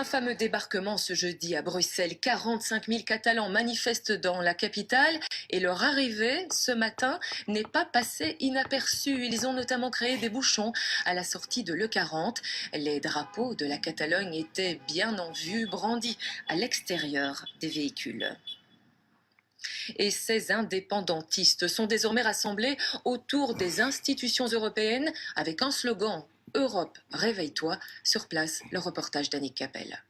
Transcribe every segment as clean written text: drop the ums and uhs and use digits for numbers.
Un fameux débarquement ce jeudi à Bruxelles. 45 000 Catalans manifestent dans la capitale et leur arrivée ce matin n'est pas passée inaperçue. Ils ont notamment créé des bouchons à la sortie de l'E40. Les drapeaux de la Catalogne étaient bien en vue, brandis à l'extérieur des véhicules. Et ces indépendantistes sont désormais rassemblés autour des institutions européennes avec un slogan « Europe, réveille-toi ». Sur place, le reportage d'Annick Capel.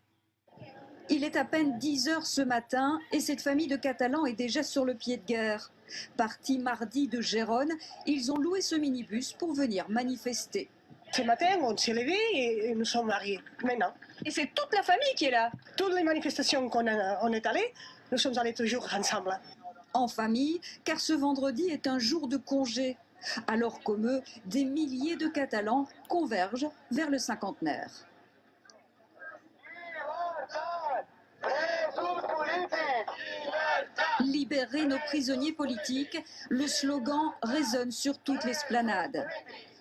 Il est à peine 10 heures ce matin et cette famille de Catalans est déjà sur le pied de guerre. Partis mardi de Gérone, ils ont loué ce minibus pour venir manifester. Ce matin, on s'est levé et nous sommes mariés, maintenant. Et c'est toute la famille qui est là? Toutes les manifestations on est allés, nous sommes allés toujours ensemble. En famille, car ce vendredi est un jour de congé. Alors comme eux, des milliers de Catalans convergent vers le cinquantenaire. Libérer nos prisonniers politiques, le slogan résonne sur toute l'esplanade.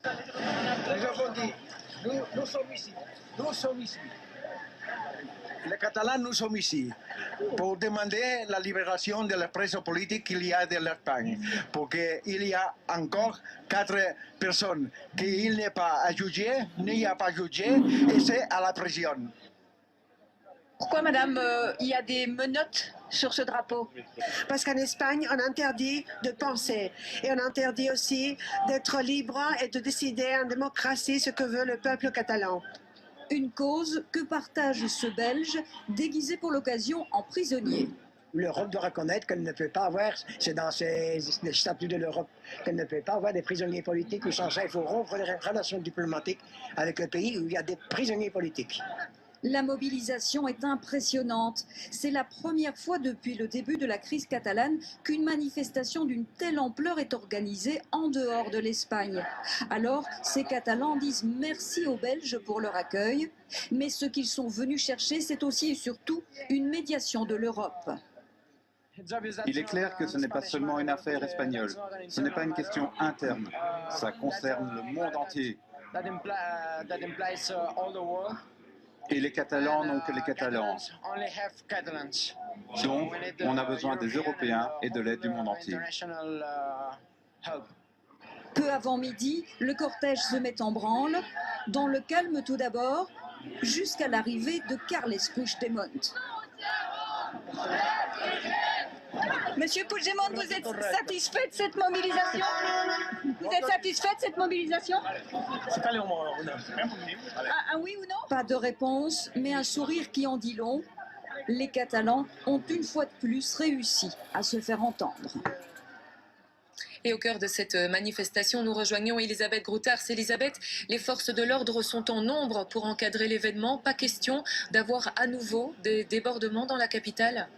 Les avons dit, nous sommes ici. Les Catalans, nous sommes ici pour demander la libération de les presos politiques qu'il y a de l'Espagne. Parce qu'il y a encore 4 personnes qu'il n'est pas à juger, n'y a pas jugé, et c'est à la prison. Pourquoi, madame, il y a des menottes sur ce drapeau? Parce qu'en Espagne, on interdit de penser et on interdit aussi d'être libre et de décider en démocratie ce que veut le peuple catalan. Une cause que partage ce Belge, déguisé pour l'occasion en prisonnier. L'Europe doit reconnaître qu'elle ne peut pas avoir, c'est dans les statuts de l'Europe, qu'elle ne peut pas avoir des prisonniers politiques ou sans ça, il faut rompre les relations diplomatiques avec le pays où il y a des prisonniers politiques. La mobilisation est impressionnante. C'est la première fois depuis le début de la crise catalane qu'une manifestation d'une telle ampleur est organisée en dehors de l'Espagne. Alors, ces Catalans disent merci aux Belges pour leur accueil, mais ce qu'ils sont venus chercher, c'est aussi et surtout une médiation de l'Europe. Il est clair que ce n'est pas seulement une affaire espagnole, ce n'est pas une question interne, ça concerne le monde entier. Et les Catalans n'ont que les Catalans. Donc, on a besoin des Européens et de l'aide du monde entier. Peu avant midi, le cortège se met en branle, dans le calme tout d'abord, jusqu'à l'arrivée de Carles Puigdemont. Monsieur Puigdemont, vous êtes satisfait de cette mobilisation? Vous êtes satisfait de cette mobilisation? Un oui ou non? Pas de réponse, mais un sourire qui en dit long. Les Catalans ont une fois de plus réussi à se faire entendre. Et au cœur de cette manifestation, nous rejoignons Elisabeth Groutars. Elisabeth, les forces de l'ordre sont en nombre pour encadrer l'événement. Pas question d'avoir à nouveau des débordements dans la capitale?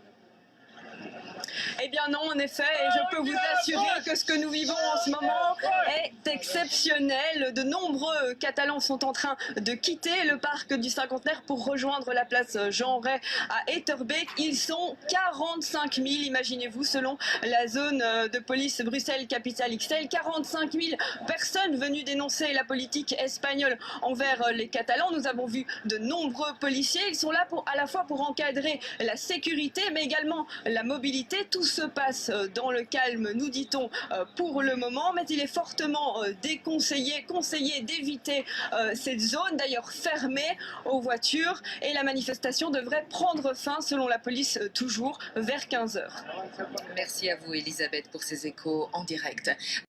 Eh bien non, en effet, et je peux vous assurer que ce que nous vivons en ce moment est exceptionnel. De nombreux Catalans sont en train de quitter le parc du Cinquantenaire pour rejoindre la place Jean Rey à Etterbeek. Ils sont 45 000, imaginez-vous, selon la zone de police Bruxelles-Capitale XL. 45 000 personnes venues dénoncer la politique espagnole envers les Catalans. Nous avons vu de nombreux policiers. Ils sont là à la fois pour encadrer la sécurité, mais également la mobilité. Tout se passe dans le calme, nous dit-on, pour le moment, mais il est fortement conseillé d'éviter cette zone, d'ailleurs fermée aux voitures, et la manifestation devrait prendre fin, selon la police, toujours vers 15 h. Merci à vous, Elisabeth, pour ces échos en direct.